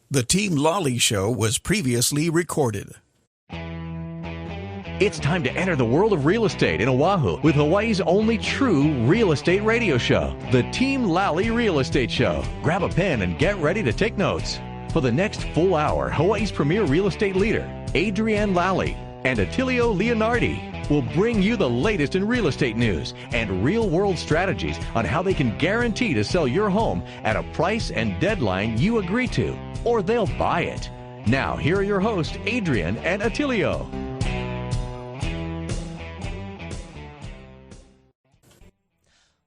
The Team Lally Show was previously recorded. It's time to enter the world of real estate in Oahu with Hawaii's only true real estate radio show, the Team Lally Real Estate Show. Grab a pen and get ready to take notes. For the next full hour, Hawaii's premier real estate leader, Adrienne Lally, and Attilio Leonardi will bring you the latest in real estate news and real-world strategies on how they can guarantee to sell your home at a price and deadline you agree to, or they'll buy it. Now, here are your hosts, Adrienne and Attilio.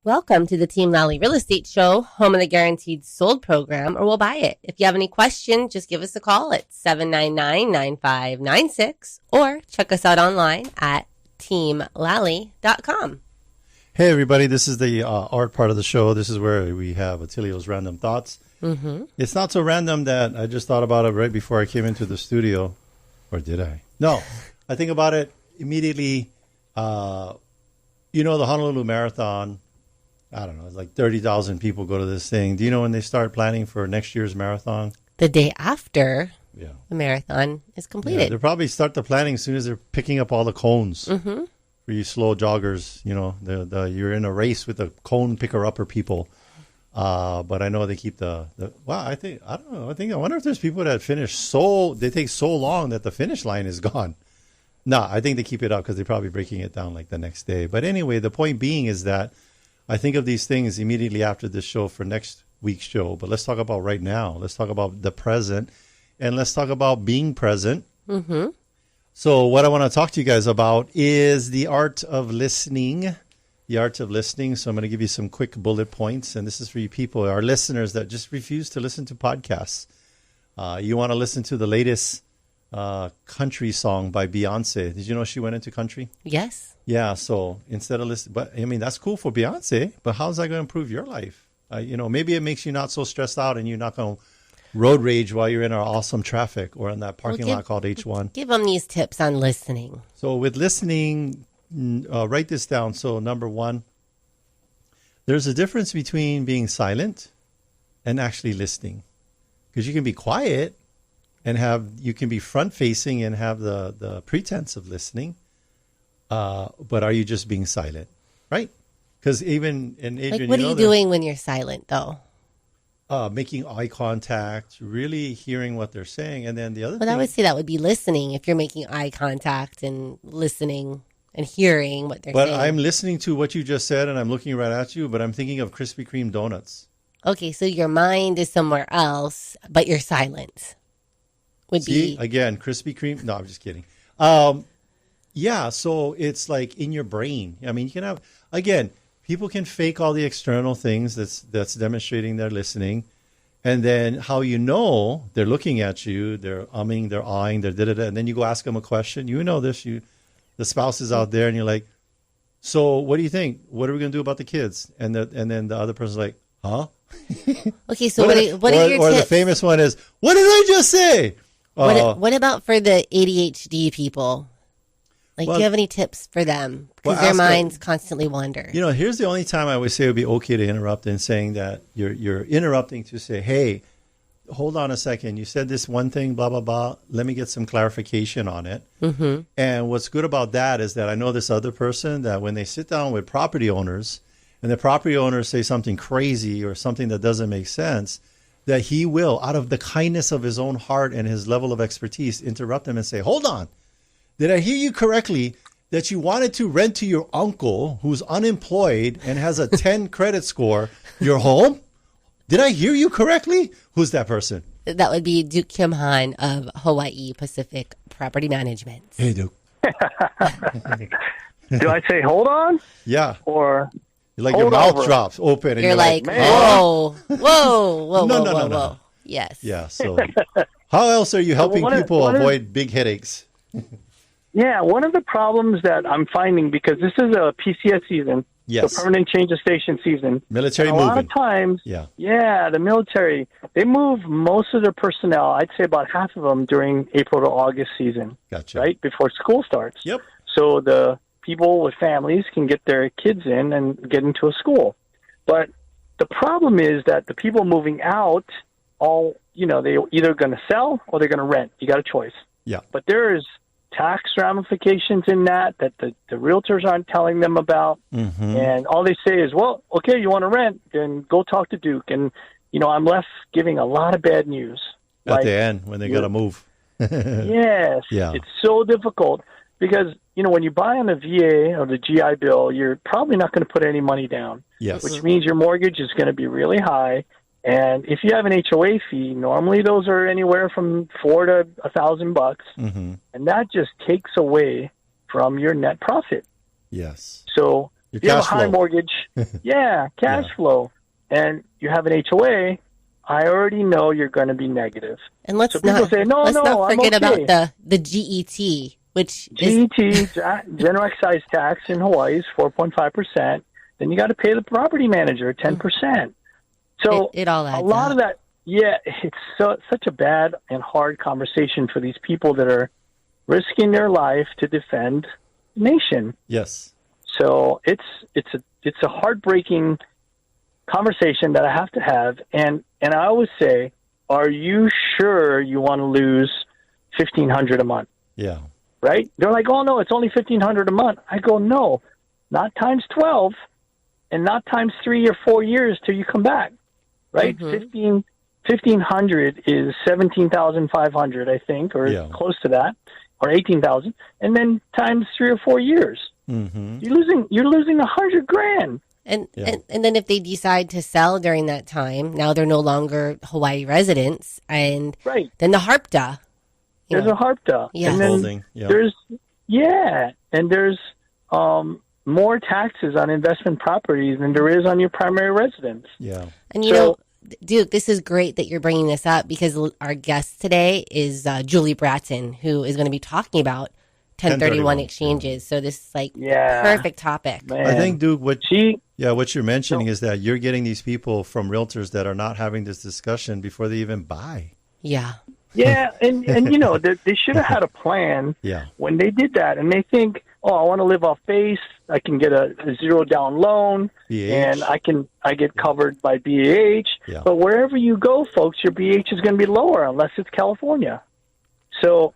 Welcome to the Team Lally Real Estate Show, home of the Guaranteed Sold program, or we'll buy it. If you have any questions, just give us a call at 799-9596 or check us out online at teamlally.com. Hey, everybody. This is the art part of the show. This is where we have Attilio's random thoughts. Mm-hmm. It's not so random that I just thought about it right before I came into the studio. Or did I? No. I think about it immediately. The Honolulu Marathon. I don't know, it's like 30,000 people go to this thing. Do you know when they start planning for next year's marathon? The day after the marathon is completed. Yeah, they'll probably start the planning as soon as they're picking up all the cones for you slow joggers. You know, you're in a race with the cone picker-upper people. But I know they keep I wonder if there's people that finish they take so long that the finish line is gone. No, I think they keep it up because they're probably breaking it down like the next day. But anyway, the point being is that I think of these things immediately after this show for next week's show. But let's talk about right now. Let's talk about the present. And let's talk about being present. Mm-hmm. So what I want to talk to you guys about is the art of listening. The art of listening. So I'm going to give you some quick bullet points. And this is for you people, our listeners that just refuse to listen to podcasts. You want to listen to the latest country song by Beyonce. Did you know she went into country? Yes. Yeah, so instead of listening, but I mean, that's cool for Beyonce, but how's that going to improve your life? Maybe it makes you not so stressed out and you're not going to road rage while you're in our awesome traffic or in that parking lot called H1. Give them these tips on listening. So with listening, write this down. So number one, there's a difference between being silent and actually listening. Because you can be quiet and you can be front facing and have the pretense of listening. But are you just being silent, right? Because Adrian, what are you doing when you're silent, though? Making eye contact, really hearing what they're saying, and then the other. I would say that would be listening if you're making eye contact and listening and hearing what they're saying. But I'm listening to what you just said, and I'm looking right at you. But I'm thinking of Krispy Kreme donuts. Okay, so your mind is somewhere else, but your silence would be again Krispy Kreme. No, I'm just kidding. Yeah, so it's like in your brain. I mean, you can have, again, people can fake all the external things that's demonstrating they're listening. And then how you know they're looking at you, they're umming, they're eyeing, they're da-da-da. And then you go ask them a question. You know this, the spouse is out there and you're like, so what do you think? What are we going to do about the kids? And then the other person's like, huh? Okay, so what are your tips? Or the famous one is, what did I just say? What about for the ADHD people? Do you have any tips for them? Because their minds constantly wander. Here's the only time I would say it would be okay to interrupt in saying that you're interrupting to say, hey, hold on a second. You said this one thing, blah, blah, blah. Let me get some clarification on it. Mm-hmm. And what's good about that is that I know this other person that when they sit down with property owners and the property owners say something crazy or something that doesn't make sense, that he will, out of the kindness of his own heart and his level of expertise, interrupt them and say, hold on. Did I hear you correctly that you wanted to rent to your uncle who's unemployed and has a 10 credit score your home? Did I hear you correctly? Who's that person? That would be Duke Kimhan of Hawaii Pacific Property Management. Hey, Duke. Do I say hold on? Yeah. Or like your mouth drops open. And you're like whoa. No. Yes. Yeah. So how else are you helping people avoid big headaches? Yeah, one of the problems that I'm finding, because this is a PCS season, yes, the permanent change of station season. Military moving. A lot moving. of times, the military, they move most of their personnel, I'd say about half of them during April to August season. Gotcha. Right, before school starts. Yep. So the people with families can get their kids in and get into a school. But the problem is that the people moving out all, they're either going to sell or they're going to rent. You got a choice. Yeah. But there is tax ramifications in that the realtors aren't telling them about. Mm-hmm. And all they say is, well, okay, you want to rent, then go talk to Duke. And, I'm left giving a lot of bad news. At the end, when they got to move. Yes. Yeah. It's so difficult because, when you buy on the VA or the GI Bill, you're probably not going to put any money down. Yes. Which means your mortgage is going to be really high. And if you have an HOA fee, normally those are anywhere from $400 to $1,000, Mm-hmm. and that just takes away from your net profit. Yes. So Your if you have a cash high flow. mortgage, cash flow, and you have an HOA, I already know you're going to be negative. And let's So people not say, no, let's no, not I'm forget okay. about the GET, which is GET, general excise tax in Hawaii is 4.5%. Then you got to pay the property manager 10%. So it all adds a lot up. of that, it's such a bad and hard conversation for these people that are risking their life to defend the nation. Yes. So it's a heartbreaking conversation that I have to have, and I always say, are you sure you want to lose $1,500 a month? Yeah. Right? They're like, oh no, it's only $1,500 a month. I go, no, not times 12, and not times 3 or 4 years till you come back. Right? Mm-hmm. 1,500 is 17,500, I think, or close to that, or 18,000, and then times 3 or 4 years. Mm-hmm. You're losing $100,000. And then if they decide to sell during that time, now they're no longer Hawaii residents, and then the HARPTA. There's a HARPTA. Yeah. And then Holding. there's more taxes on investment properties than there is on your primary residence. Yeah. And you know, Duke, this is great that you're bringing this up because our guest today is Julie Bratton, who is going to be talking about 1031 exchanges. So this is like perfect topic. Man. I think, Duke, what you're mentioning is that you're getting these people from realtors that are not having this discussion before they even buy. Yeah. Yeah, and they should have had a plan when they did that. And they think, oh, I want to live off base. I can get a zero down loan, BH. and I get covered by BAH. Yeah. But wherever you go, folks, your BH is going to be lower unless it's California. So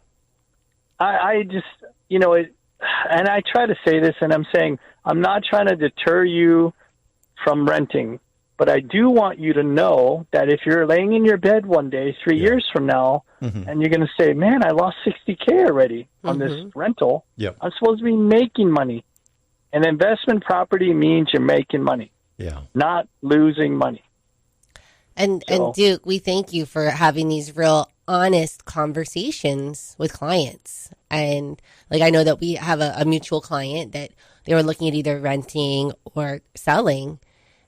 I just, and I try to say this, and I'm saying I'm not trying to deter you from renting. But I do want you to know that if you're laying in your bed one day, 3 years from now, and you're going to say, man, I lost $60K already on this rental, I'm supposed to be making money. And investment property means you're making money, not losing money. And Duke, we thank you for having these real honest conversations with clients. And I know that we have a mutual client that they were looking at either renting or selling.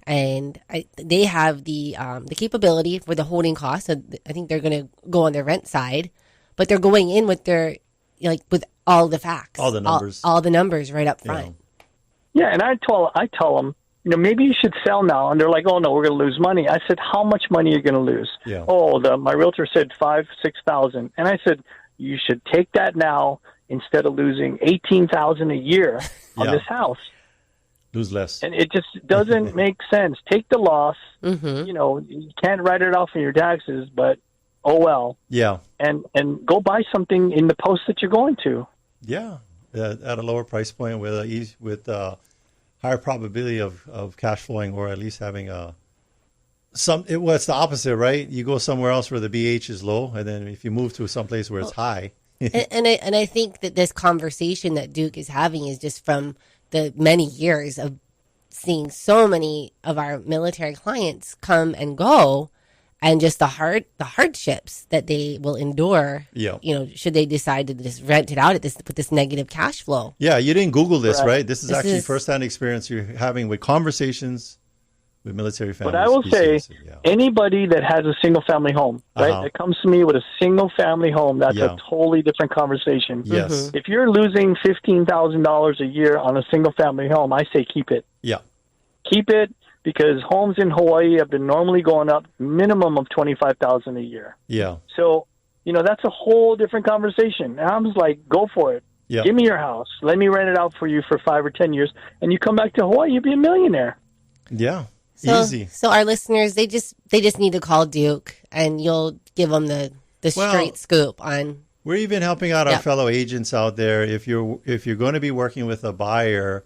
And they have the capability for the holding costs. So I think they're going to go on their rent side, but they're going in with their with all the facts, all the numbers, all the numbers right up front. Yeah, and I tell them, maybe you should sell now, and they're like, oh no, we're going to lose money. I said, how much money are you going to lose? Yeah. Oh, my realtor said $5,000-6,000, and I said you should take that now instead of losing $18,000 a year on this house. Lose less. And it just doesn't make sense. Take the loss. Mm-hmm. You can't write it off in your taxes, but oh well. Yeah. And go buy something in the post that you're going to. Yeah, at a lower price point with higher probability of cash flowing, or at least having it's the opposite, right? You go somewhere else where the BH is low, and then if you move to someplace where it's high. and I think that this conversation that Duke is having is just from the many years of seeing so many of our military clients come and go, and just the hardships that they will endure. Yeah. Should they decide to just rent it out with this negative cash flow. Yeah, you didn't Google this, right? This is This actually is firsthand experience you're having with conversations with military families. But I will say, anybody that has a single-family home, right, that comes to me with a single-family home, that's a totally different conversation. Yes. Mm-hmm. If you're losing $15,000 a year on a single-family home, I say keep it. Yeah. Keep it, because homes in Hawaii have been normally going up minimum of $25,000 a year. Yeah. So, that's a whole different conversation. And I'm just like, go for it. Yeah. Give me your house. Let me rent it out for you for 5 or 10 years. And you come back to Hawaii, you'll be a millionaire. Yeah. Easy. So our listeners, they just need to call Duke, and you'll give them the straight scoop on. We're even helping out our fellow agents out there. If you're going to be working with a buyer,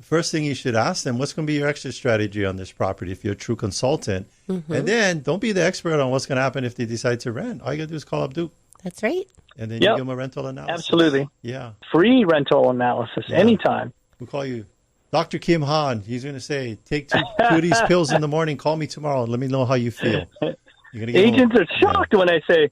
first thing you should ask them, what's going to be your exit strategy on this property if you're a true consultant? Mm-hmm. And then don't be the expert on what's going to happen if they decide to rent. All you got to do is call up Duke. That's right. And then you give them a rental analysis. Absolutely. Yeah. Free rental analysis anytime. We'll call you. Dr. Kimhan, he's going to say, take two of these pills in the morning. Call me tomorrow and let me know how you feel. Agents are shocked when I say,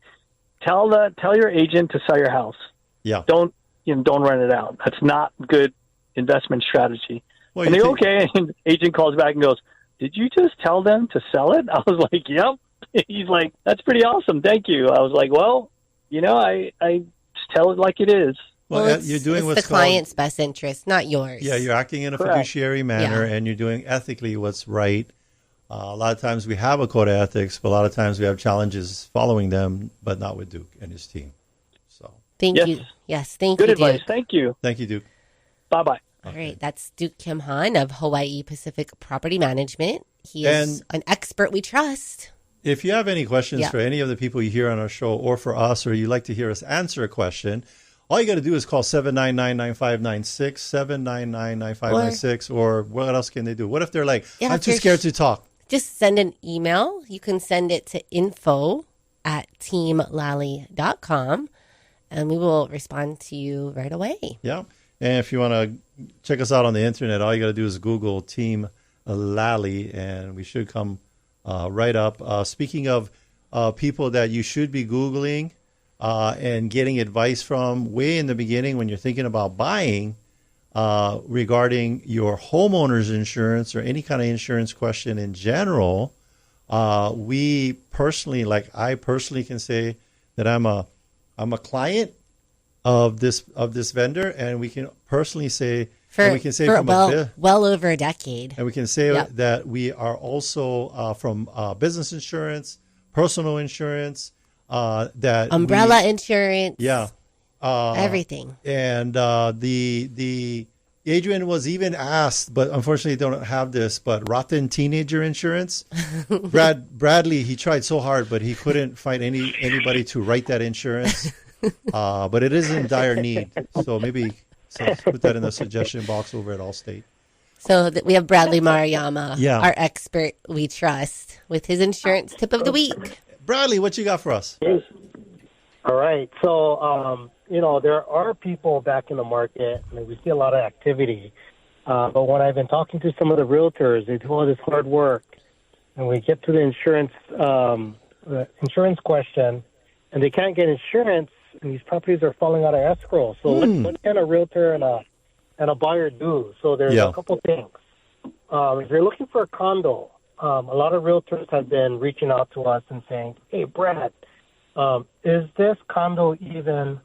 tell your agent to sell your house. Yeah. Don't rent it out. That's not good investment strategy. Well, and they okay. And the agent calls back and goes, did you just tell them to sell it? I was like, yep. He's like, that's pretty awesome. Thank you. I was like, well, I just tell it like it is. Well, you're doing what's the client's best interest, not yours. Yeah, you're acting in a fiduciary manner, and you're doing ethically what's right. A lot of times we have a code of ethics, but a lot of times we have challenges following them, but not with Duke and his team. So thank you. Yes, thank you. Good advice. Duke. Thank you. Thank you, Duke. Bye-bye. All right, that's Duke Kimhan of Hawaii Pacific Property Management. He is an expert we trust. If you have any questions for any of the people you hear on our show or for us, or you'd like to hear us answer a question, all you got to do is call 799-9596, 799-9596, or what else can they do? What if they're like, I'm too scared to talk? Just send an email. You can send it to info@teamlally.com, and we will respond to you right away. Yeah. And if you want to check us out on the internet, all you got to do is Google Team Lally, and we should come right up. Speaking of people that you should be Googling and getting advice from way in the beginning when you're thinking about buying regarding your homeowners insurance or any kind of insurance question in general, I personally can say that I'm a client of this vendor, and we can personally say well over a decade, and we can say that we are also from business insurance, personal insurance, that umbrella insurance, everything. And the Adrian was even asked, but unfortunately they don't have this, but rotten teenager insurance. Bradley, he tried so hard, but he couldn't find anybody to write that insurance. But it is in dire need. So maybe put that in the suggestion box over at Allstate. So we have Bradley Maruyama, our expert we trust, with his insurance tip of the week. Bradley, what you got for us? All right. So, there are people back in the market. I mean, we see a lot of activity. But when I've been talking to some of the realtors, they do all this hard work. And we get to the insurance question, and they can't get insurance, and these properties are falling out of escrow. So what can a realtor and a buyer do? So there's a couple things. If you're looking for a condo, a lot of realtors have been reaching out to us and saying, hey, Brad, is this condo even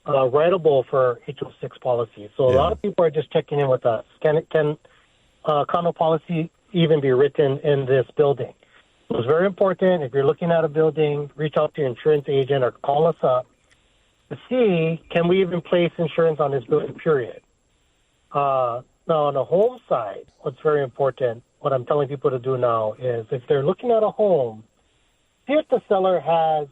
writable for HO6 policy? So a lot of people are just checking in with us. Can condo policy even be written in this building? So it's very important. If you're looking at a building, reach out to your insurance agent or call us up to see, can we even place insurance on this building, period. Now, on the home side, what's very important, what I'm telling people to do now is if they're looking at a home, see if the seller has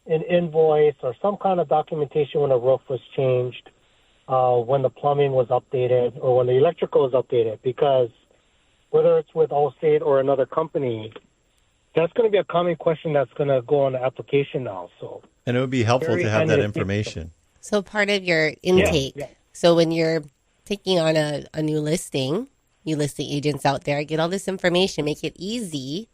an invoice or some kind of documentation when a roof was changed, when the plumbing was updated, or when the electrical was updated, because whether it's with Allstate or another company, that's going to be a common question that's going to go on the application now. And it would be helpful to have that information. So part of your intake. Yeah. So when you're taking on a new listing, you listing agents out there, get all this information, make it easy.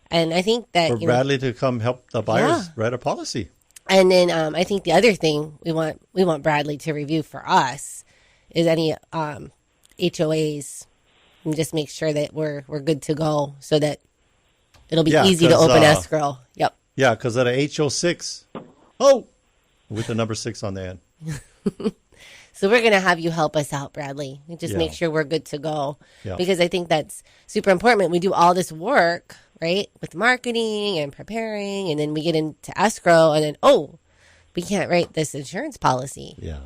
And I think that for Bradley to come help the buyers write a policy. And then I think the other thing we want Bradley to review for us is any HOAs, and just make sure that we're good to go, so that it'll be easy to open escrow. Yep. Yeah, because at a HO6, with the number 6 on the end. So we're going to have you help us out, Bradley. Just make sure we're good to go. Yeah. Because I think that's super important. We do all this work, right, with marketing and preparing, and then we get into escrow, and then, we can't write this insurance policy. Yeah.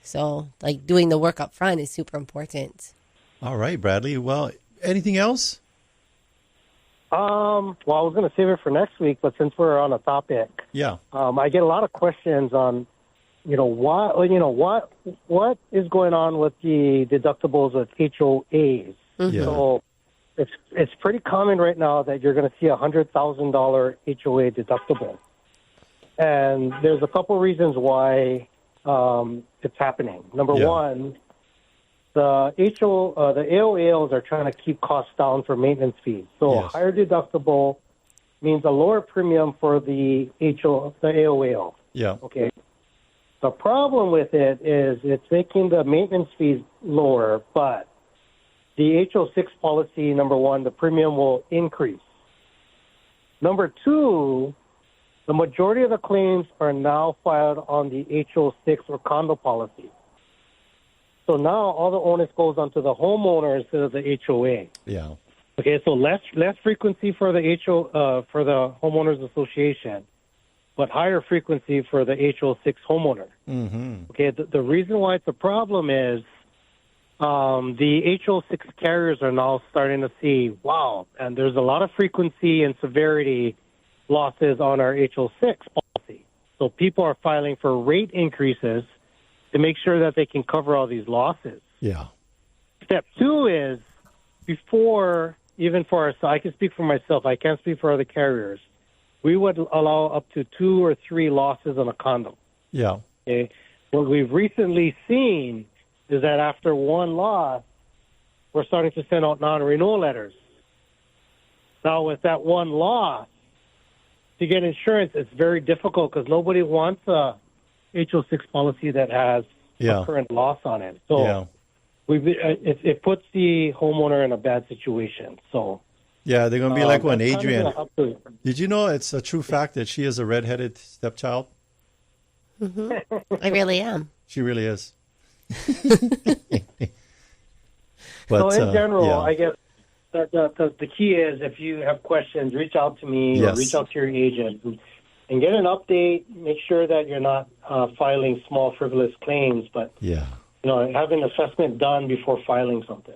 So, doing the work up front is super important. All right, Bradley. Well, anything else? Well, I was going to save it for next week, but since we're on a topic, I get a lot of questions on, what is going on with the deductibles of HOAs. Yeah. So it's pretty common right now that you're going to see a $100,000 HOA deductible, and there's a couple reasons why it's happening. Number one, the AOAs are trying to keep costs down for maintenance fees. So a higher deductible means a lower premium for the AOAL. Yeah. Okay. The problem with it is it's making the maintenance fees lower, but the HO6 policy, number one, the premium will increase. Number two, the majority of the claims are now filed on the HO6 or condo policy. So now all the onus goes onto the homeowner instead of the HOA. Yeah. Okay, so less frequency for the for the homeowners association, but higher frequency for the HO6 homeowner. Mm-hmm. Okay, the reason why it's a problem is the HO6 carriers are now starting to see, wow, and there's a lot of frequency and severity losses on our HO6 policy. So people are filing for rate increases to make sure that they can cover all these losses. Yeah. Step two is before, even for us, I can speak for myself, I can't speak for other carriers, we would allow up to 2 or 3 losses on a condo. Yeah. Okay. What we've recently seen is that after one loss, we're starting to send out non-renewal letters. Now, with that one loss, to get insurance, it's very difficult because nobody wants a HO6 policy that has a current loss on it. So it puts the homeowner in a bad situation. So they're going to be like when Adrian. Did you know it's a true fact that she is a redheaded stepchild? Mm-hmm. I really am. She really is. But, so in general, I guess the key is if you have questions, reach out to me or reach out to your agent and get an update. Make sure that you're not filing small frivolous claims, but have an assessment done before filing something.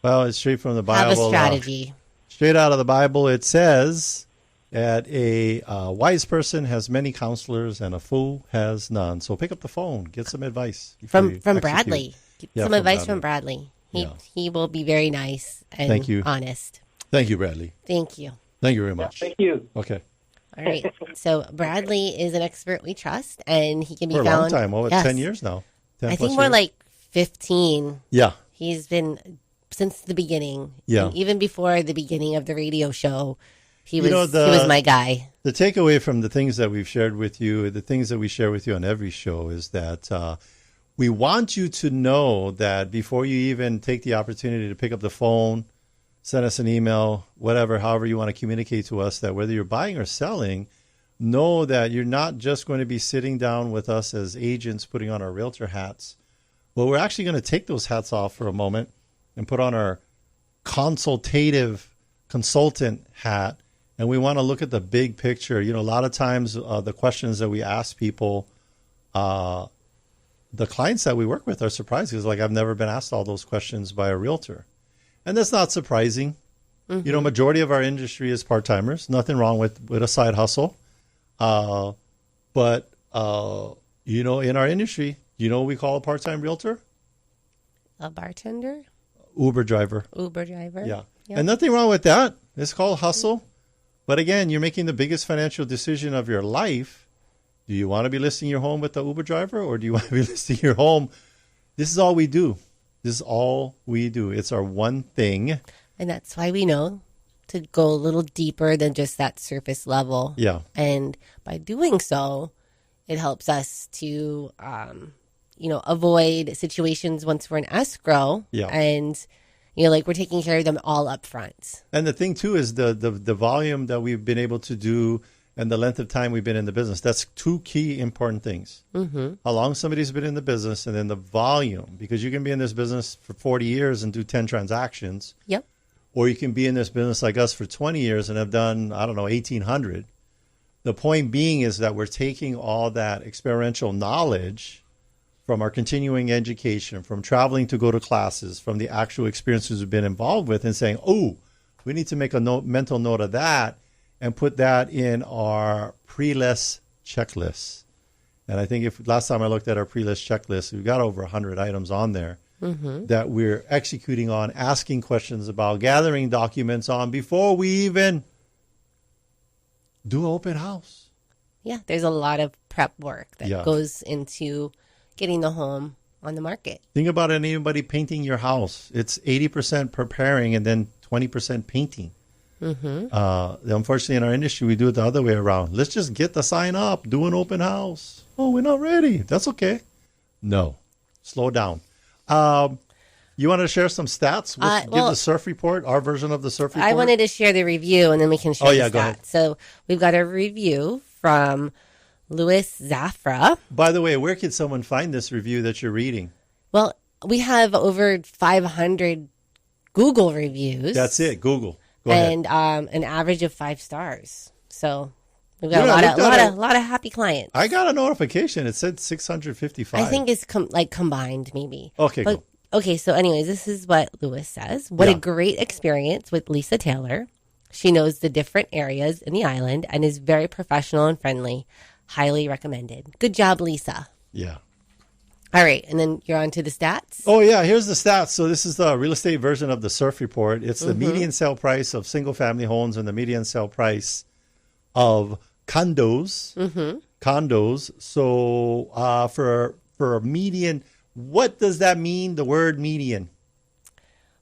Well, it's straight from the Bible. Have a strategy. Straight out of the Bible, it says that a wise person has many counselors and a fool has none. So pick up the phone, get some advice from Bradley. Get some advice from Bradley. He will be very nice and honest. Thank you, Bradley. Thank you. Thank you very much. Thank you. Okay. All right. So Bradley is an expert we trust, and he can be found for a long time. Over 10 years now. 10 I think years. more like 15. Yeah. He's been since the beginning. Yeah. And even before the beginning of the radio show, he was my guy. The takeaway from the things that we've shared with you, the things that we share with you on every show is that we want you to know that before you even take the opportunity to pick up the phone, send us an email, whatever, however you want to communicate to us, that whether you're buying or selling, know that you're not just going to be sitting down with us as agents putting on our realtor hats, but we're actually going to take those hats off for a moment and put on our consultative consultant hat. And we want to look at the big picture. You know, a lot of times the questions that we ask people, the clients that we work with are surprised because, like, I've never been asked all those questions by a realtor. And that's not surprising. Mm-hmm. You know, majority of our industry is part-timers. Nothing wrong with a side hustle. But, you know, in our industry, you know what we call a part-time realtor? A bartender? Uber driver. Uber driver. Yeah. Yep. And nothing wrong with that. It's called hustle. But again, you're making the biggest financial decision of your life. Do you want to be listing your home with the Uber driver, or do you want to be listing your home? This is all we do. This is all we do. It's our one thing. And that's why we know to go a little deeper than just that surface level. Yeah. And by doing so, it helps us to, avoid situations once we're in escrow. Yeah. And, like we're taking care of them all up front. And the thing, too, is the volume that we've been able to do and the length of time we've been in the business. That's two key important things. Mm-hmm. How long somebody's been in the business, and then the volume. Because you can be in this business for 40 years and do 10 transactions. Yep. Or you can be in this business like us for 20 years and have done, 1,800. The point being is that we're taking all that experiential knowledge from our continuing education, from traveling to go to classes, from the actual experiences we've been involved with, and saying, oh, We need to make a mental note of that and put that in our pre-list checklist. And I think if last time I looked at our pre-list checklist, we've got over 100 items on there that we're executing on, asking questions about, gathering documents on before we even do an open house. Yeah, there's a lot of prep work that goes into getting the home on the market. Think about anybody painting your house. It's 80% preparing and then 20% painting. Unfortunately, in our industry, we do it the other way around. Let's just get the sign up, do an open house. Oh, we're not ready. That's okay. No, slow down. You want to share some stats? Give the surf report, our version of the surf report. I wanted to share the review, and then we can share the stats. Go ahead. So we've got a review from Louis Zafra. By the way, where can someone find this review that you're reading? Well, we have over 500 Google reviews. That's it, Google. Go ahead. And an average of 5 stars. So we've got a lot of happy clients. I got a notification. It said 655. I think it's combined, maybe. Okay, cool. Okay, so anyways, this is what Louis says. What a great experience with Lisa Taylor. She knows the different areas in the island and is very professional and friendly. Highly recommended. Good job, Lisa. Yeah. All right, and then you're on to the stats. Oh, yeah, here's the stats. So this is the real estate version of the surf report. It's the median sale price of single-family homes and the median sale price of condos. Condos. So for a median, what does that mean, the word median?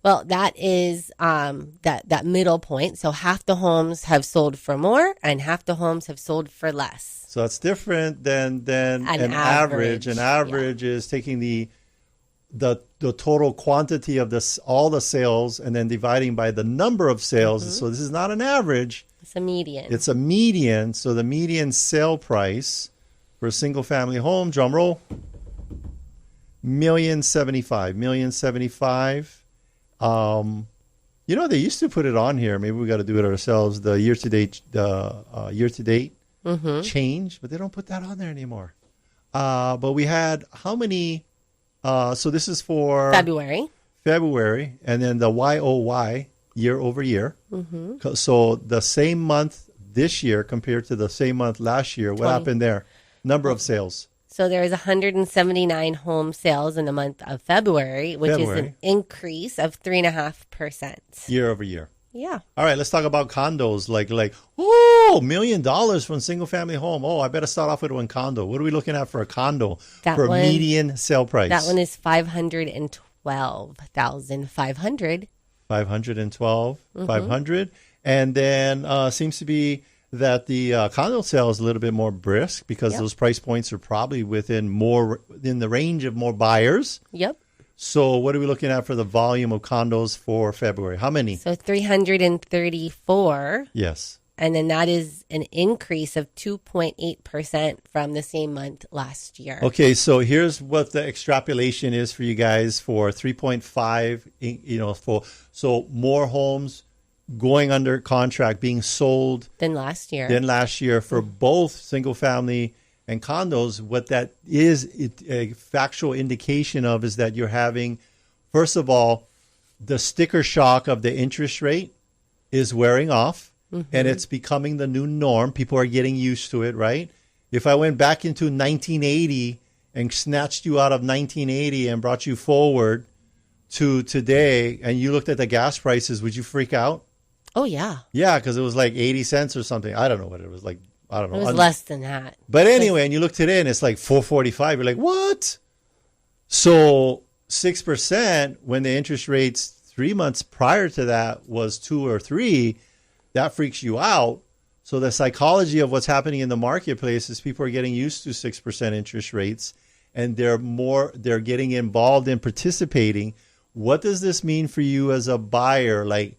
Well, that is that middle point. So half the homes have sold for more and half the homes have sold for less. So it's different than an average. An average is taking the total quantity of all the sales and then dividing by the number of sales. So this is not an average. It's a median. It's a median. So the median sale price for a single family home, drum roll, $1,075,000. They used to put it on here. Maybe we got to do it ourselves. The year to date change, but they don't put that on there anymore. But we had how many? So this is for February, and then the YOY, year over year. So the same month this year compared to the same month last year. What happened there? Number of sales. So there was 179 home sales in the month of February, which is an increase of 3.5%. Year over year. Yeah. All right, let's talk about condos. Like, $1 million from single family home. Oh, I better start off with one condo. What are we looking at for a condo for a median sale price? That one is $512,500. $512,500. And then seems to be that the condo sale is a little bit more brisk because those price points are probably within the range of more buyers. Yep. So what are we looking at for the volume of condos for February? How many? So 334. Yes. And then that is an increase of 2.8% from the same month last year. Okay, so here's what the extrapolation is for you guys for 3.5, so more homes going under contract being sold than last year. For both single family and condos. What that is a factual indication of is that you're having, first of all, the sticker shock of the interest rate is wearing off and it's becoming the new norm. People are getting used to it, right? If I went back into 1980 and snatched you out of 1980 and brought you forward to today and you looked at the gas prices, would you freak out? Oh, yeah. Yeah, because it was like 80 cents or something. I don't know what it was like. I don't know. It was less than that. But anyway, and you look today and it's like 445. You're like, what? So 6% when the interest rates 3 months prior to that was 2 or 3, that freaks you out. So the psychology of what's happening in the marketplace is people are getting used to 6% interest rates and they're getting involved in participating. What does this mean for you as a buyer? Like,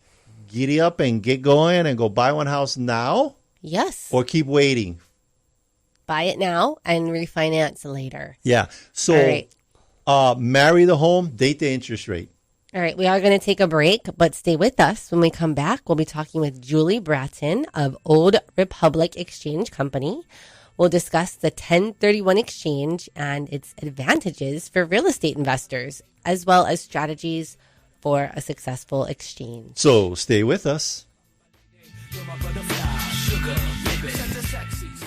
giddy up and get going and go buy one house now? Yes. Or keep waiting? Buy it now and refinance later. Yeah. So marry the home, date the interest rate. All right. We are going to take a break, but stay with us. When we come back, we'll be talking with Julie Bratton of Old Republic Exchange Company. We'll discuss the 1031 exchange and its advantages for real estate investors, as well as strategies for a successful exchange. So stay with us.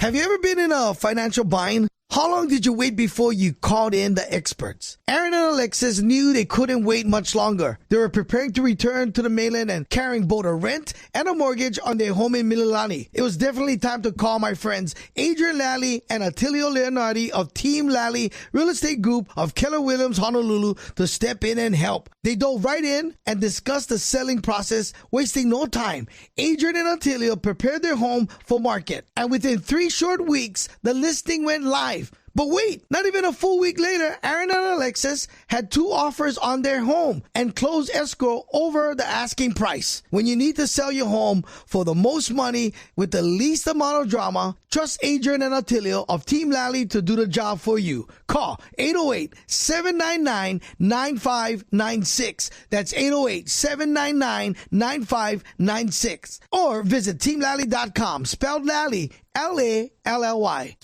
Have you ever been in a financial bind? How long did you wait before you called in the experts? Aaron and Alexis knew they couldn't wait much longer. They were preparing to return to the mainland and carrying both a rent and a mortgage on their home in Mililani. It was definitely time to call my friends Adrian Lally and Attilio Leonardi of Team Lally Real Estate Group of Keller Williams Honolulu to step in and help. They dove right in and discussed the selling process, wasting no time. Adrian and Attilio prepared their home for market, and within 3 short weeks, the listing went live. But wait, not even a full week later, Aaron and Alexis had 2 offers on their home and closed escrow over the asking price. When you need to sell your home for the most money with the least amount of drama, trust Adrian and Attilio of Team Lally to do the job for you. Call 808-799-9596. That's 808-799-9596. Or visit teamlally.com, spelled Lally, Lally.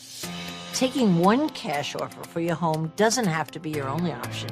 Taking one cash offer for your home doesn't have to be your only option.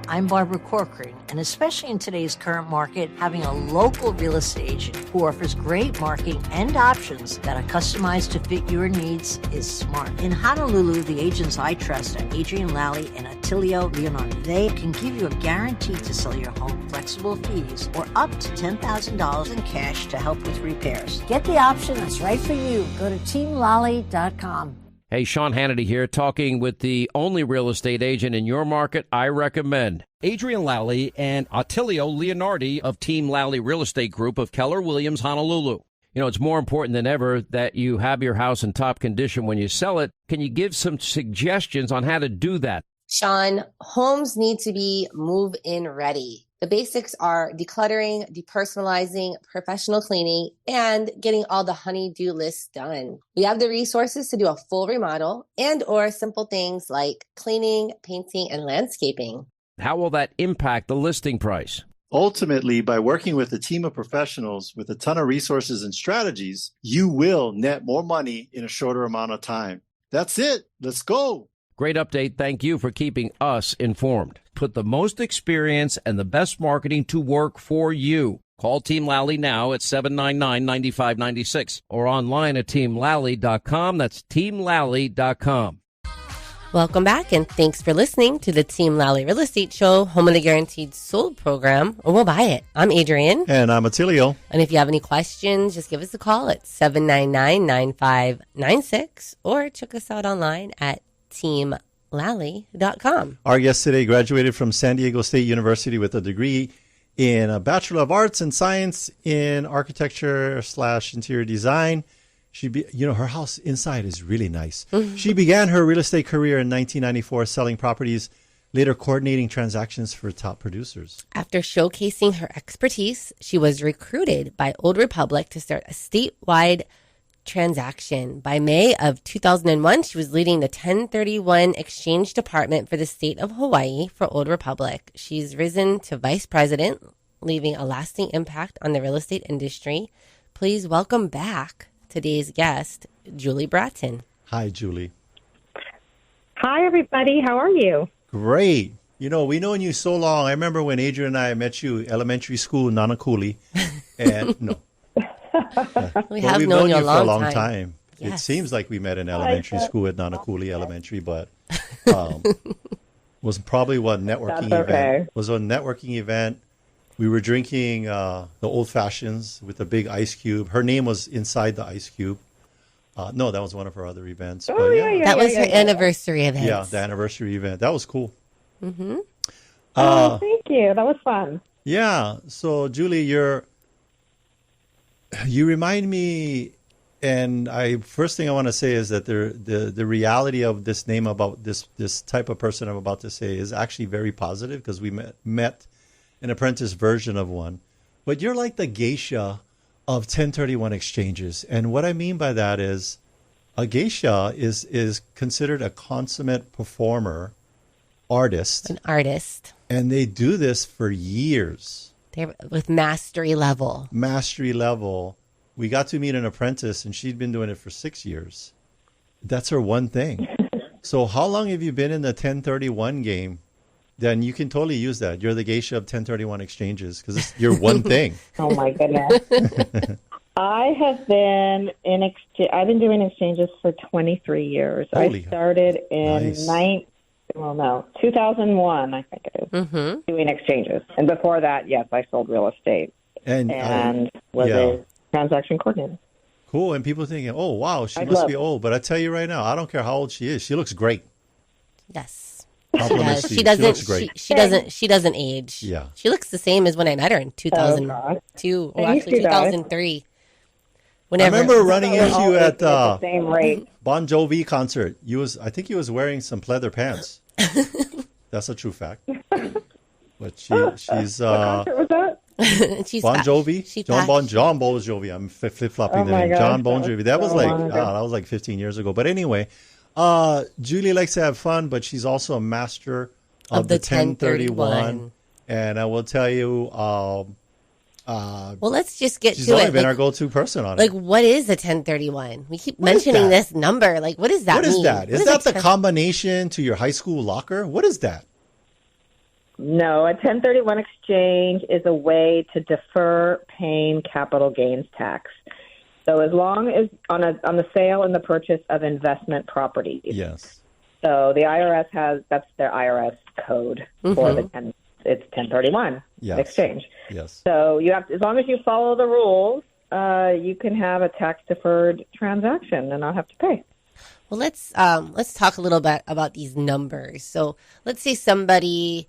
I'm Barbara Corcoran, and especially in today's current market, having a local real estate agent who offers great marketing and options that are customized to fit your needs is smart. In Honolulu, the agents I trust are Adrian Lally and Attilio Leonardi. They can give you a guarantee to sell your home, flexible fees, or up to $10,000 in cash to help with repairs. Get the option that's right for you. Go to teamlally.com. Hey, Sean Hannity here, talking with the only real estate agent in your market I recommend. Adrian Lally and Attilio Leonardi of Team Lally Real Estate Group of Keller Williams Honolulu. You know, it's more important than ever that you have your house in top condition when you sell it. Can you give some suggestions on how to do that? Sean, homes need to be move-in ready. The basics are decluttering, depersonalizing, professional cleaning, and getting all the honey-do lists done. We have the resources to do a full remodel and or simple things like cleaning, painting, and landscaping. How will that impact the listing price? Ultimately, by working with a team of professionals with a ton of resources and strategies, you will net more money in a shorter amount of time. That's it. Let's go. Great update. Thank you for keeping us informed. Put the most experience and the best marketing to work for you. Call Team Lally now at 799-9596 or online at teamlally.com. That's teamlally.com. Welcome back, and thanks for listening to the Team Lally Real Estate Show, home of the Guaranteed Sold program, or we'll buy it. I'm Adrian. And I'm Attilio. And if you have any questions, just give us a call at 799-9596 or check us out online at teamlally.com. Our guest today graduated from San Diego State University with a degree in a Bachelor of Arts and Science in Architecture/Interior Design. Her house inside is really nice. Mm-hmm. She began her real estate career in 1994 selling properties, later coordinating transactions for top producers. After showcasing her expertise, she was recruited by Old Republic to start a statewide transaction. By May of 2001, she was leading the 1031 exchange department for the state of Hawaii for Old Republic. She's risen to vice president, leaving a lasting impact on the real estate industry. Please welcome back today's guest, Julie Bratton. Hi, Julie. Hi, everybody. How are you? Great. You know, we've known you so long. I remember when Adrian and I met you elementary school in Nanakuli. And no. We've known you for a long time. time. Yes. It seems like we met in elementary school at Nanakuli Elementary, but was probably one networking event. Okay. Was a networking event. We were drinking the old fashions with a big ice cube. Her name was inside the ice cube. No, that was one of her other events. Oh, but yeah. That was her anniversary event. Yeah, the anniversary event. That was cool. Mm-hmm. Thank you. That was fun. Yeah. So, Julie, you remind me, and first thing I want to say is that the reality of this name about this type of person I'm about to say is actually very positive because we met an apprentice version of one. But you're like the geisha of 1031 exchanges. And what I mean by that is a geisha is considered a consummate performer, artist. An artist. And they do this for years. They're with mastery level. Mastery level. We got to meet an apprentice, and she'd been doing it for 6 years. That's her one thing. So how long have you been in the 1031 game, then you can totally use that. You're the geisha of 1031 exchanges because you're one thing. Oh my goodness. I have been I've been doing exchanges for 23 years. I started in 2001, I think it is, doing exchanges. And before that, yes, I sold real estate and was a transaction coordinator. Cool. And people thinking, oh, wow, she must be old. But I tell you right now, I don't care how old she is. She looks great. Yes. She doesn't. She doesn't age. Yeah. She looks the same as when I met her in 2002, or actually 2003. I remember running into you at the same rate. Bon Jovi concert. I think he was wearing some pleather pants. That's a true fact. But she's what concert was that? She's Bon Jovi. John Bon Jovi. I'm flip-flopping the name. God, John Bon Jovi. That was like 15 years ago. But anyway, Julie likes to have fun, but she's also a master of the 1031. And I will tell you, well, let's just get to it. She's always been our go-to person on it. Like, what is a 1031? We keep mentioning this number. Like, what does that mean? What is that? Is that the combination to your high school locker? What is that? No, a 1031 exchange is a way to defer paying capital gains tax. So as long as on the sale and the purchase of investment properties. Yes. So the IRS that's their IRS code for it's 1031 exchange. Yes. So you have to, as long as you follow the rules, you can have a tax deferred transaction and not have to pay. Well, let's talk a little bit about these numbers. So let's say somebody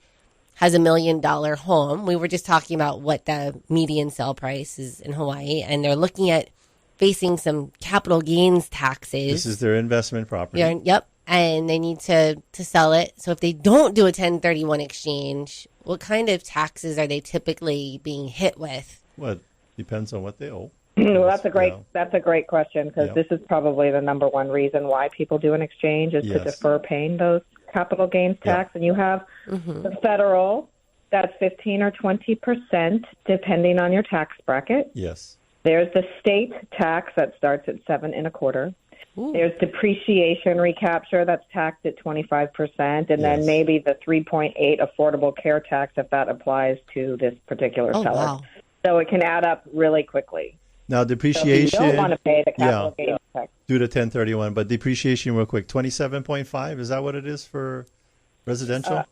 has $1 million home. We were just talking about what the median sale price is in Hawaii, and they're looking at facing some capital gains taxes. This is their investment property. Yep. And they need to sell it. So if they don't do a 1031 exchange, what kind of taxes are they typically being hit with? Well, depends on what they owe. Well, that's a great question, because this is probably the number one reason why people do an exchange is to defer paying those capital gains tax. And you have the federal, that's 15 or 20%, depending on your tax bracket. Yes. There's the state tax that starts at 7.25%. There's depreciation recapture that's taxed at 25%, and then maybe the 3.8 affordable care tax if that applies to this particular seller. Wow. So it can add up really quickly. Now depreciation. So you don't want to pay the capital gains tax. Do the 1031, but depreciation real quick. 27.5. Is that what it is for residential?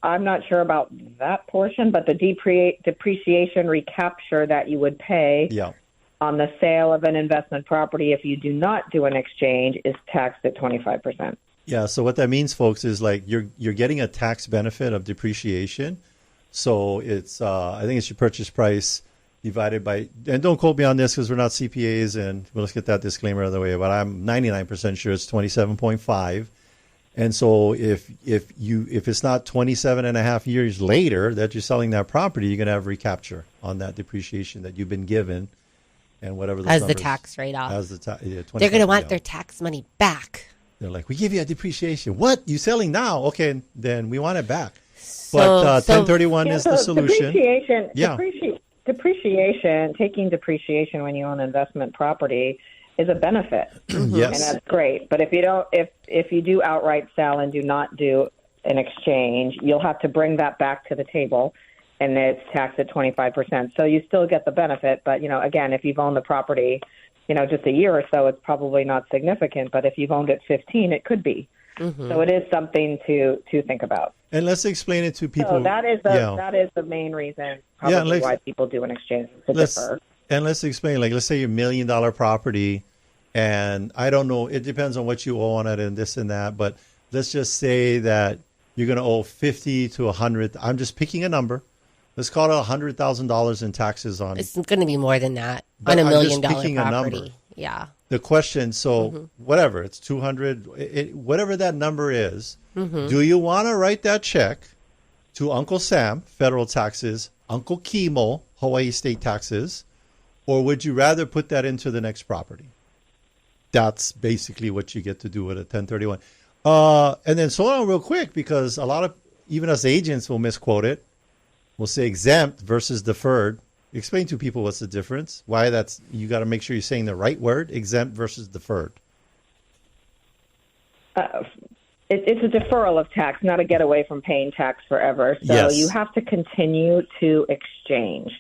I'm not sure about that portion, but the depreciation recapture that you would pay. Yeah. On the sale of an investment property, if you do not do an exchange, is taxed at 25%. Yeah, so what that means, folks, is like you're getting a tax benefit of depreciation. So it's I think it's your purchase price divided by, and don't quote me on this because we're not CPAs, and let's get that disclaimer out of the way, but I'm 99% sure it's 27.5. And so if it's not 27 and a half years later that you're selling that property, you're going to have recapture on that depreciation that you've been given. And whatever as the tax write-off. They're going to want their tax money back. They're like, we give you a depreciation. What? You selling now? Okay, then we want it back. So, but 1031 is the solution. Depreciation, taking depreciation when you own investment property is a benefit. Yes. And that's great. But if you do outright sell and do not do an exchange, you'll have to bring that back to the table. And it's taxed at 25%. So you still get the benefit. But, again, if you've owned the property, just a year or so, it's probably not significant. But if you've owned it 15, it could be. So it is something to think about. And let's explain it to people. So that is the main reason probably why people do an exchange, to defer. And let's explain, like, let's say your $1 million property, and I don't know, it depends on what you owe on it and this and that. But let's just say that you're going to owe 50 to 100. I'm just picking a number. Let's call it $100,000 in taxes on it. It's going to be more than that on $1 million property. Yeah. The question, whatever, it's 200, whatever that number is, do you want to write that check to Uncle Sam, federal taxes, Uncle Kimo, Hawaii state taxes, or would you rather put that into the next property? That's basically what you get to do with a 1031. And then slow down real quick, because a lot of, even us agents will misquote it. We'll say exempt versus deferred. Explain to people what's the difference. Why you got to make sure you're saying the right word, exempt versus deferred. It's a deferral of tax, not a getaway from paying tax forever. So you have to continue to exchange.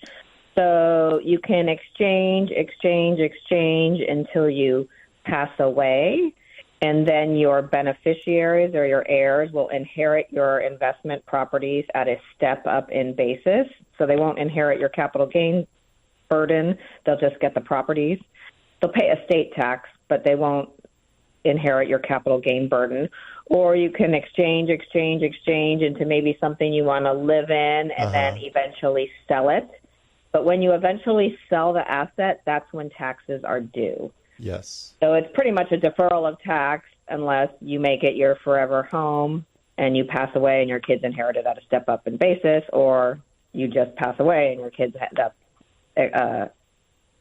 So you can exchange until you pass away, and then your beneficiaries or your heirs will inherit your investment properties at a step up in basis. So they won't inherit your capital gain burden. They'll just get the properties. They'll pay estate tax, but they won't inherit your capital gain burden. Or you can exchange into maybe something you want to live in and then eventually sell it. But when you eventually sell the asset, that's when taxes are due. Yes. So it's pretty much a deferral of tax unless you make it your forever home and you pass away and your kids inherit it at a step up in basis, or you just pass away and your kids end up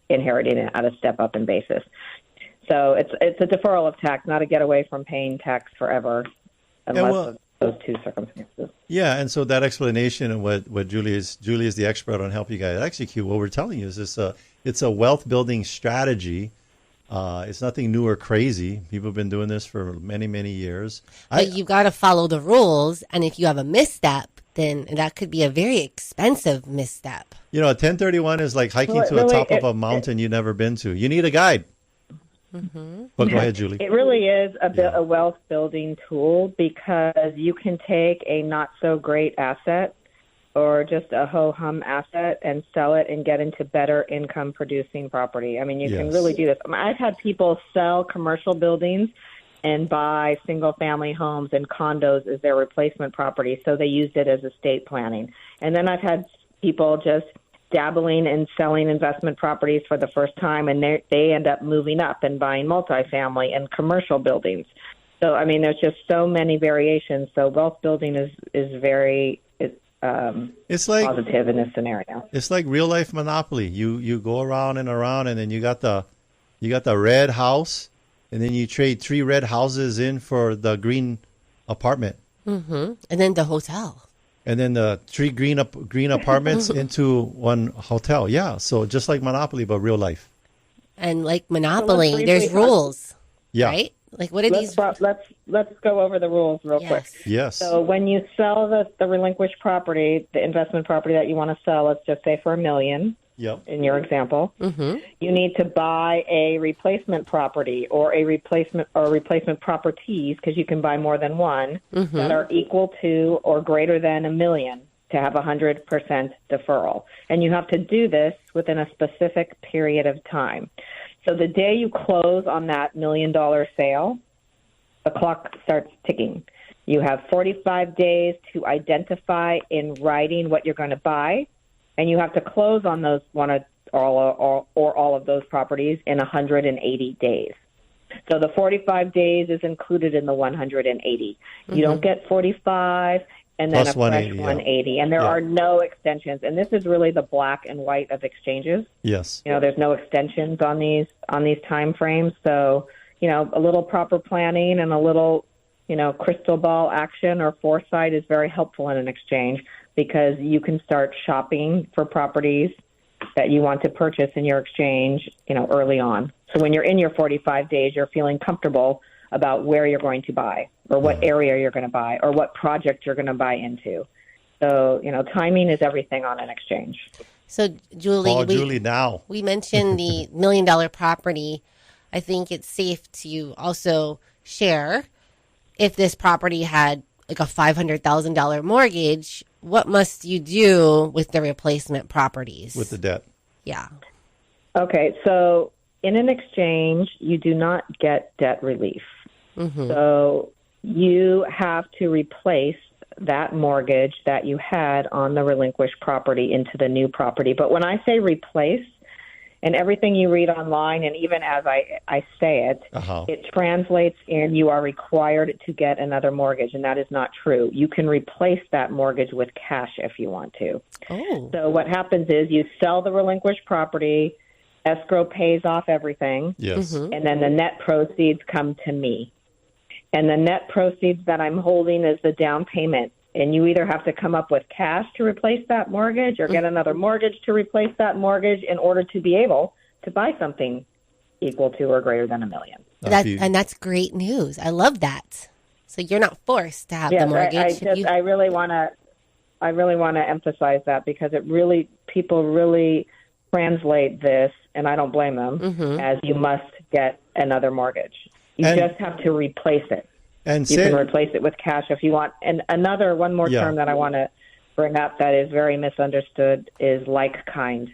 inheriting it at a step up in basis. So it's a deferral of tax, not a getaway from paying tax forever, unless of those two circumstances. Yeah, and so that explanation and what Julie is the expert on help you guys execute. What we're telling you is it's a wealth building strategy. It's nothing new or crazy. People have been doing this for many, many years. But you got to follow the rules, and if you have a misstep, then that could be a very expensive misstep. You know, a 1031 is like hiking to the top of a mountain you've never been to. You need a guide. Mm-hmm. But go ahead, Julie. It really is a wealth building tool because you can take a not so great asset or just a ho-hum asset and sell it and get into better income producing property. I mean, you can really do this. I've had people sell commercial buildings and buy single family homes and condos as their replacement property. So they used it as estate planning. And then I've had people just dabbling in selling investment properties for the first time, and they end up moving up and buying multifamily and commercial buildings. So, I mean, there's just so many variations. So wealth building is very it's like positive in this scenario. It's like real life Monopoly. You go around, and then you got the red house, and then you trade 3 red houses in for the green apartment. Mm-hmm. And then the hotel. And then the 3 green apartments into one hotel. Yeah, so just like Monopoly, but real life. And like Monopoly, there's rules. Yeah. Right? Like what are these? Let's go over the rules real quick. Yes. So when you sell the relinquished property, the investment property that you want to sell, let's just say for $1 million. Yep. In your example, you need to buy a replacement property or replacement properties, because you can buy more than one, that are equal to or greater than $1 million to have 100% deferral. And you have to do this within a specific period of time. So the day you close on that $1 million sale, the clock starts ticking. You have 45 days to identify in writing what you're going to buy. And you have to close on those one or all of those properties in 180 days. So the 45 days is included in the 180. You don't get 45 and then plus a fresh 180. And there are no extensions. And this is really the black and white of exchanges. Yes. You know, there's no extensions on these time frames. So, you know, a little proper planning and a little, you know, crystal ball action or foresight is very helpful in an exchange, because you can start shopping for properties that you want to purchase in your exchange, you know, early on. So when you're in your 45 days, you're feeling comfortable about where you're going to buy or what area you're going to buy or what project you're going to buy into. So, you know, timing is everything on an exchange. So, Julie, we mentioned the $1 million property. I think it's safe to also share, if this property had like a $500,000 mortgage, what must you do with the replacement properties? With the debt. Yeah. Okay, so in an exchange, you do not get debt relief. So you have to replace that mortgage that you had on the relinquished property into the new property. But when I say replace, and everything you read online, and even as I say it, it translates in you are required to get another mortgage, and that is not true. You can replace that mortgage with cash if you want to. So what happens is you sell the relinquished property, escrow pays off everything, and then the net proceeds come to me. And the net proceeds that I'm holding is the down payment. And you either have to come up with cash to replace that mortgage or get another mortgage to replace that mortgage in order to be able to buy something equal to or greater than $1 million. And that's great news. I love that. So you're not forced to have the mortgage. I really want to emphasize that, because people really translate this, and I don't blame them, as you must get another mortgage. You just have to replace it. And you can replace it with cash if you want. And one more term that I want to bring up that is very misunderstood is like kind.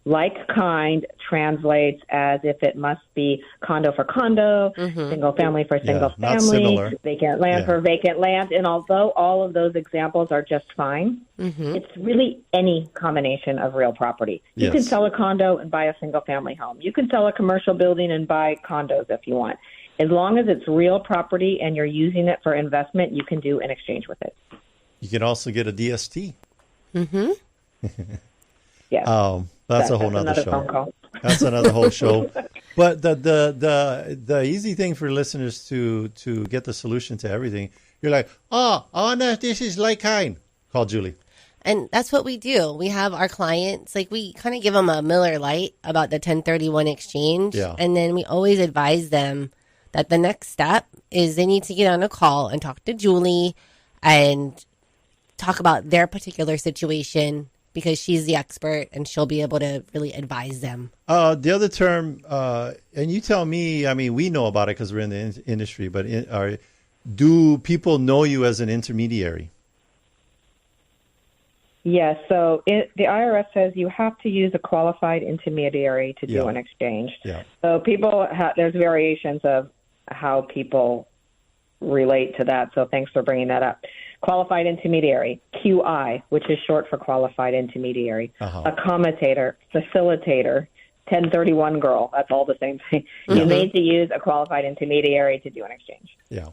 Like kind translates as if it must be condo for condo, single family for single family, vacant land for vacant land. And although all of those examples are just fine, it's really any combination of real property. You can sell a condo and buy a single family home. You can sell a commercial building and buy condos if you want. As long as it's real property and you're using it for investment, you can do an exchange with it. You can also get a DST. Yeah. That's a whole nother show. Phone call. That's another whole show. But the easy thing for listeners to get the solution to everything, you're like, no, this is like kind. Call Julie. And that's what we do. We have our clients, like we kind of give them a Miller Lite about the 1031 exchange. Yeah. And then we always advise them that the next step is they need to get on a call and talk to Julie and talk about their particular situation, because she's the expert and she'll be able to really advise them. The other term, and you tell me, I mean, we know about it because we're in the industry, but do people know you as an intermediary? Yes. So the IRS says you have to use a qualified intermediary to do an exchange. Yeah. So there's variations of how people relate to that. So thanks for bringing that up. Qualified intermediary, QI, which is short for qualified intermediary, accommodator, facilitator, 1031 girl. That's all the same thing. You need to use a qualified intermediary to do an exchange. Yeah.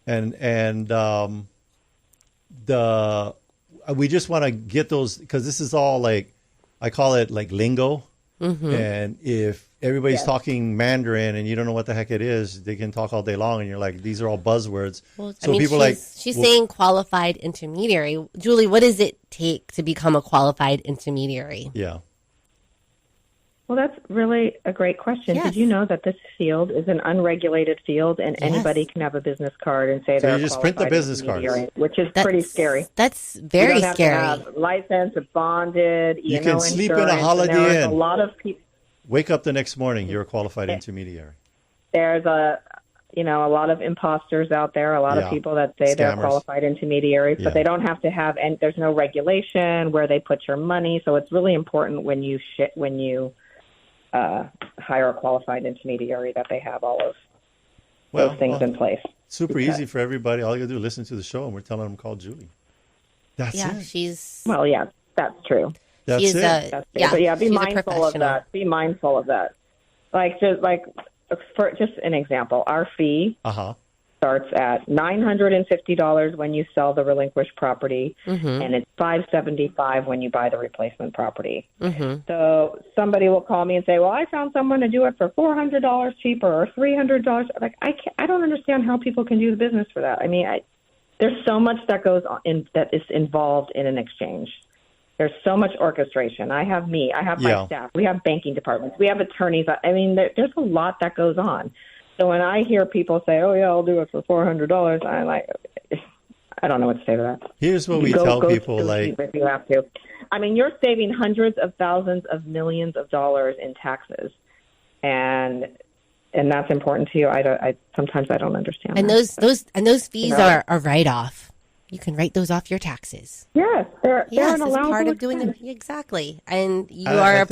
And we just want to get those, because this is all like, I call it like lingo. And if everybody's talking Mandarin and you don't know what the heck it is, they can talk all day long and you're like, these are all buzzwords. Well, so she's saying qualified intermediary. Julie, what does it take to become a qualified intermediary? Yeah. Well, that's really a great question. Yes. Did you know that this field is an unregulated field and anybody can have a business card and say they're a qualified intermediary? So you just print the business cards. Which is pretty scary. That's very scary. You don't have to have license, bonded, you can sleep in a Holiday Inn. A lot of people. Wake up the next morning, you're a qualified intermediary. There's a lot of imposters out there, a lot of people that say they're qualified intermediaries, but they don't have to have, and there's no regulation where they put your money. So it's really important when you hire a qualified intermediary that they have all of those things in place. Super easy for everybody. All you got to do is listen to the show, and we're telling them call Julie. That's it. Well, that's true. That's it. But be mindful of that. Be mindful of that. For just an example, our fee starts at $950 when you sell the relinquished property, and it's $575 when you buy the replacement property. So somebody will call me and say, "Well, I found someone to do it for $400 cheaper or $300." Like I don't understand how people can do the business for that. I mean, there's so much that goes on that is involved in an exchange. There's so much orchestration. I have my staff. We have banking departments. We have attorneys. I mean, there's a lot that goes on. So when I hear people say, "Oh yeah, I'll do it for $400," I'm like, I don't know what to say to that. Here's what we tell people: like, if you have to, I mean, you're saving hundreds of thousands of millions of dollars in taxes, and that's important to you. Sometimes I don't understand. And those fees are a write off. You can write those off your taxes. Yes, they're an allowable part of doing them. Exactly, and you are a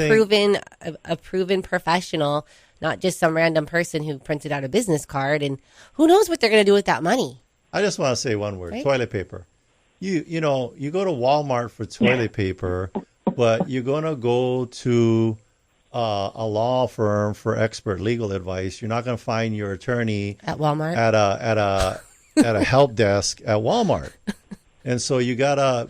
proven professional, not just some random person who printed out a business card. And who knows what they're going to do with that money? I just want to say one word: toilet paper. You go to Walmart for toilet paper, but you're going to go to a law firm for expert legal advice. You're not going to find your attorney at Walmart at a help desk at Walmart. And so you gotta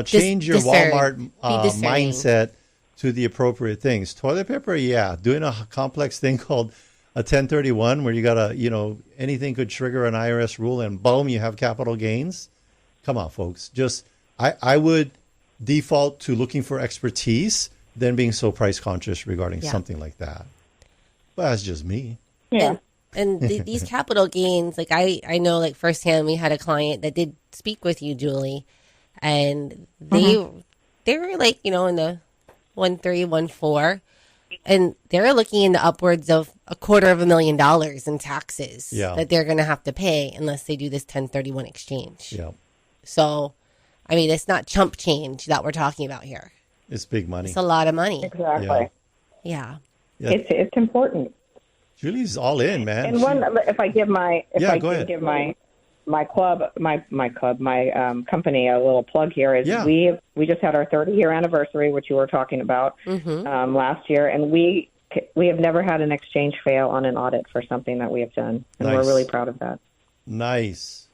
change your Walmart mindset to the appropriate things. Toilet paper, doing a complex thing called a 1031 where you gotta, anything could trigger an IRS rule and boom, you have capital gains. Come on, folks. I would default to looking for expertise than being so price conscious regarding something like that. But that's just me. Yeah. And these capital gains, like I know, like firsthand, we had a client that did speak with you, Julie, and they were like, in the 1.3, 1.4, and they're looking into upwards of $250,000 in taxes that they're going to have to pay unless they do this 1031 exchange. Yeah. So, I mean, it's not chump change that we're talking about here. It's big money. It's a lot of money. Exactly. Yeah. It's important. Julie's all in, man. And if I give my company a little plug here is we just had our 30-year anniversary, which you were talking about last year, and we have never had an exchange fail on an audit for something that we have done, and we're really proud of that. Nice.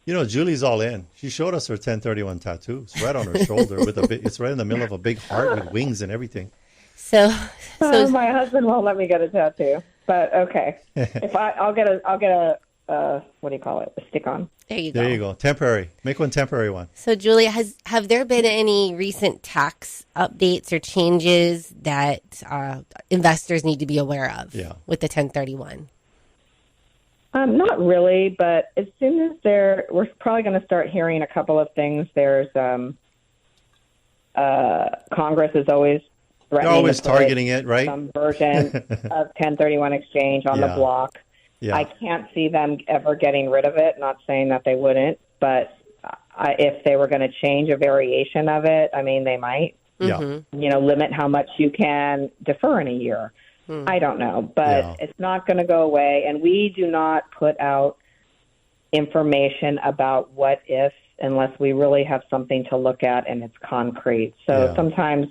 Julie's all in. She showed us her 1031 tattoo. It's right on her shoulder it's right in the middle of a big heart with wings and everything. So my husband won't let me get a tattoo, but okay. I'll get a what do you call it? A stick-on. There you go. There you go. Temporary. Make one temporary one. So, Julie, have there been any recent tax updates or changes that investors need to be aware of with the 1031? Not really, but as soon as we're probably going to start hearing a couple of things. There's Congress is always threatening. They're always targeting it, right? Some version of 1031 exchange on the block. Yeah. I can't see them ever getting rid of it. Not saying that they wouldn't, but if they were going to change a variation of it, I mean, they might. Yeah. Limit how much you can defer in a year. I don't know, but it's not going to go away. And we do not put out information about what if unless we really have something to look at and it's concrete. So sometimes,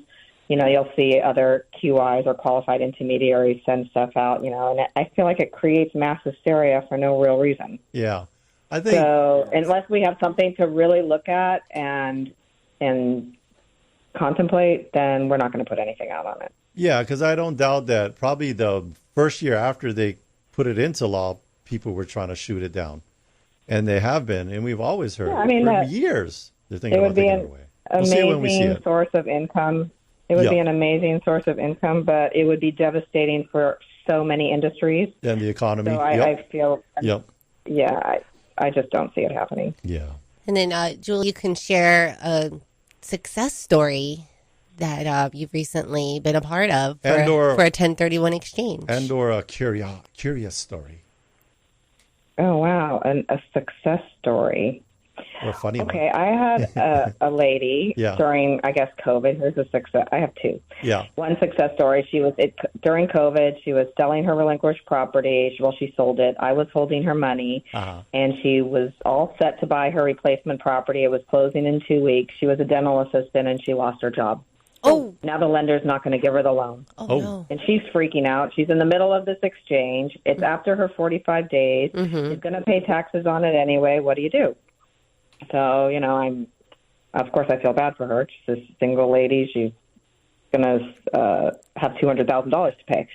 you'll see other QIs or qualified intermediaries send stuff out, and I feel like it creates mass hysteria for no real reason. Yeah. I think so. Unless we have something to really look at and contemplate, then we're not going to put anything out on it. Yeah, because I don't doubt that probably the first year after they put it into law, people were trying to shoot it down. And they have been, and we've always heard for years they're thinking about taking it away. We'll see it when we see it. Source of income. It would be an amazing source of income, but it would be devastating for so many industries. And the economy. So I feel, I just don't see it happening. Yeah. And then, Julie, you can share a success story that you've recently been a part of for a 1031 exchange. And or a curious story. Oh, wow. And a success story. Or a funny one. Okay, I had a lady during, I guess, COVID. Here's a success. I have two. Yeah. One success story. During COVID, she was selling her relinquished property. She sold it. I was holding her money, and she was all set to buy her replacement property. It was closing in 2 weeks. She was a dental assistant, and she lost her job. Oh. Now the lender's not going to give her the loan. Oh, no. And she's freaking out. She's in the middle of this exchange. It's after her 45 days. She's going to pay taxes on it anyway. What do you do? So, of course, I feel bad for her. She's a single lady. She's going to have $200,000 to pay.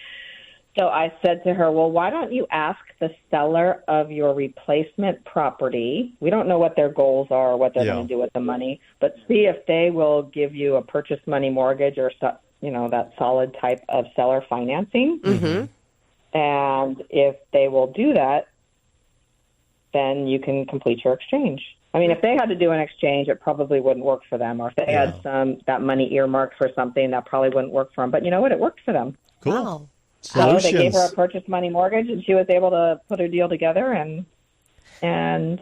So I said to her, well, why don't you ask the seller of your replacement property? We don't know what their goals are or what they're going to do with the money, but see if they will give you a purchase money mortgage or, that solid type of seller financing. Mm-hmm. And if they will do that, then you can complete your exchange. I mean, if they had to do an exchange, it probably wouldn't work for them. Or if they had that money earmarked for something, that probably wouldn't work for them. But you know what? It worked for them. Cool. Wow. So they gave her a purchase money mortgage, and she was able to put her deal together and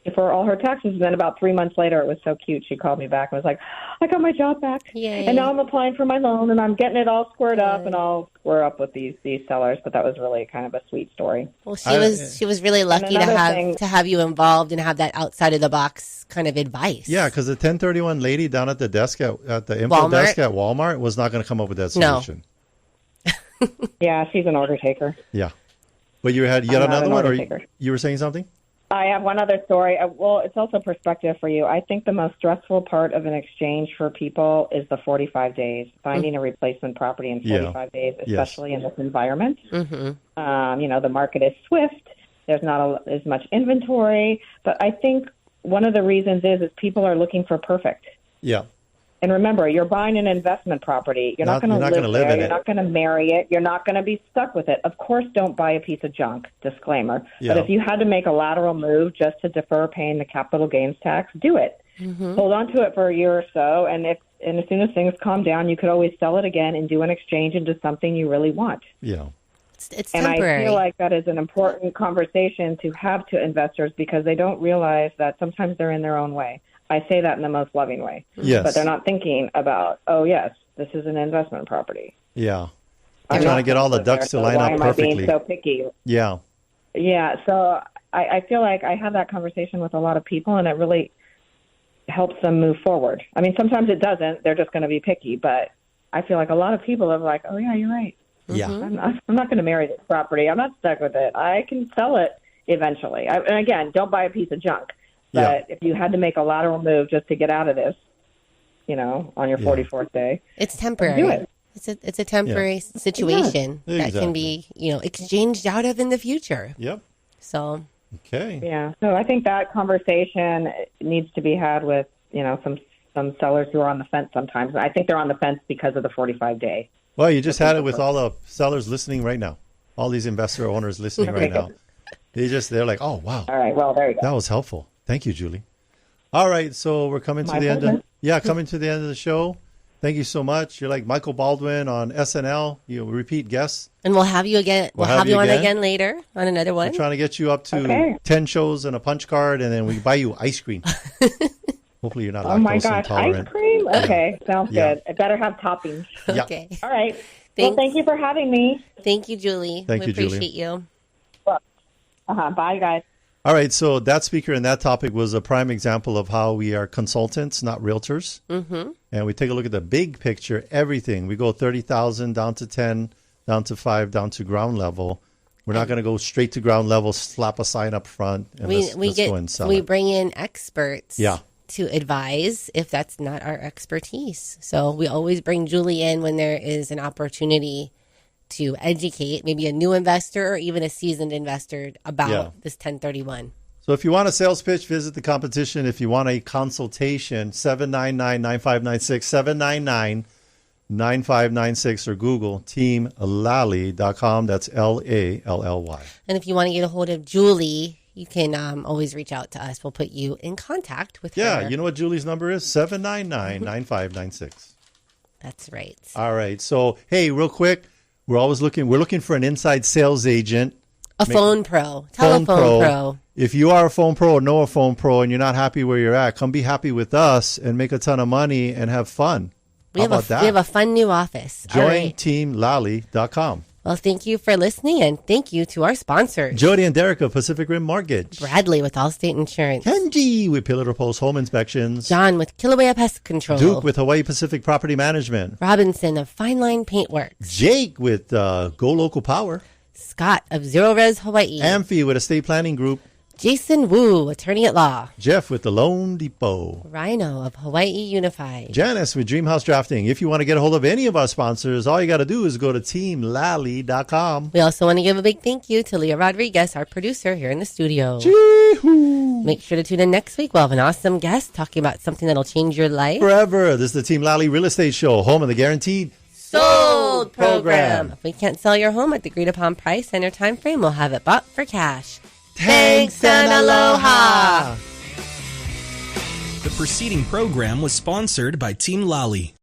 defer all her taxes. And then about 3 months later, it was so cute. She called me back and was like, I got my job back. Yay. And now I'm applying for my loan, and I'm getting it all squared up, and I'll square up with these sellers. But that was really kind of a sweet story. Well, she was really lucky to have you involved and have that outside of the box kind of advice. Yeah, because the 1031 lady down at the desk at the info desk at Walmart was not going to come up with that solution. No. Yeah, she's an order taker. Yeah. But you had another one, or you were saying something? I have one other story. Well, it's also perspective for you. I think the most stressful part of an exchange for people is the 45 days, finding a replacement property in 45 days, especially in this environment. Mm-hmm. The market is swift. There's not as much inventory. But I think one of the reasons is people are looking for perfect. Yeah. And remember, you're buying an investment property. You're not going to live there. You're not going to marry it. You're not going to be stuck with it. Of course, don't buy a piece of junk, disclaimer. Yeah. But if you had to make a lateral move just to defer paying the capital gains tax, do it. Mm-hmm. Hold on to it for a year or so, and as soon as things calm down, you could always sell it again and do an exchange into something you really want. Yeah. It's and temporary. I feel like that is an important conversation to have to investors because they don't realize that sometimes they're in their own way. I say that in the most loving way. Yes. But they're not thinking about, oh, yes, this is an investment property. Yeah. They're trying to get all the ducks to line up perfectly. Why am I being so picky? Yeah. Yeah. So I feel like I have that conversation with a lot of people, and it really helps them move forward. I mean, sometimes it doesn't. They're just going to be picky. But I feel like a lot of people are like, oh, yeah, you're right. Yeah. I'm not going to marry this property. I'm not stuck with it. I can sell it eventually. And again, don't buy a piece of junk. But if you had to make a lateral move just to get out of this, on your 44th day, it's temporary. Do it. It's a temporary situation that can be, exchanged out of in the future. Yep. So. Okay. Yeah. So I think that conversation needs to be had with, some sellers who are on the fence sometimes. I think they're on the fence because of the 45-day. Well, you just had it with all the sellers listening right now. All these investor owners listening right now. They're like, oh, wow. All right. Well, there you go. That was helpful. Thank you, Julie. All right, so we're coming to the end of the show. Thank you so much. You're like Michael Baldwin on SNL. You repeat guests. And we'll have you again. We'll have you on again later on another one. We're trying to get you up to 10 shows and a punch card, and then we buy you ice cream. Hopefully you're not lactose intolerant. Ice cream? Okay, sounds good. It better have toppings. Okay. All right. Well, thank you for having me. Thank you, Julie. Thank you, Julie. We appreciate you. Well, bye, guys. All right, so that speaker and that topic was a prime example of how we are consultants, not realtors. Mm-hmm. And we take a look at the big picture, everything. We go 30,000 down to 10, down to 5, down to ground level. We're not going to go straight to ground level, slap a sign up front, and let's go and sell we it. bring in experts to advise if that's not our expertise. So we always bring Julie in when there is an opportunity to educate maybe a new investor or even a seasoned investor about this 1031. So if you want a sales pitch, visit the competition. If you want a consultation, 799-9596, 799-9596, or Google teamlally.com. That's Lally. And if you want to get a hold of Julie, you can always reach out to us. We'll put you in contact with her. Yeah, you know what Julie's number is? 799-9596. That's right. All right. So, hey, real quick. We're looking for an inside sales agent. Phone pro. Telephone pro. If you are a phone pro or know a phone pro and you're not happy where you're at, come be happy with us and make a ton of money and have fun. How about that? We have a fun new office. Join teamlally.com. Well, thank you for listening, and thank you to our sponsors. Jody and Derek of Pacific Rim Mortgage. Bradley with Allstate Insurance. Kenji with Pillar to Post Home Inspections. John with Kilauea Pest Control. Duke with Hawaii Pacific Property Management. Robinson of Fine Line Paintworks. Jake with Go Local Power. Scott of Zero Res Hawaii. Amphi with Estate Planning Group. Jason Wu, attorney at law. Jeff with the Loan Depot. Rhino of Hawaii Unified. Janice with Dreamhouse Drafting. If you want to get a hold of any of our sponsors, all you got to do is go to teamlally.com. We also want to give a big thank you to Leah Rodriguez, our producer here in the studio. Chee-hoo. Make sure to tune in next week. We'll have an awesome guest talking about something that'll change your life. Forever. This is the Team Lally Real Estate Show, home of the guaranteed sold program. If we can't sell your home at the agreed upon price and your time frame, we'll have it bought for cash. Thanks and aloha. The preceding program was sponsored by Team Lally.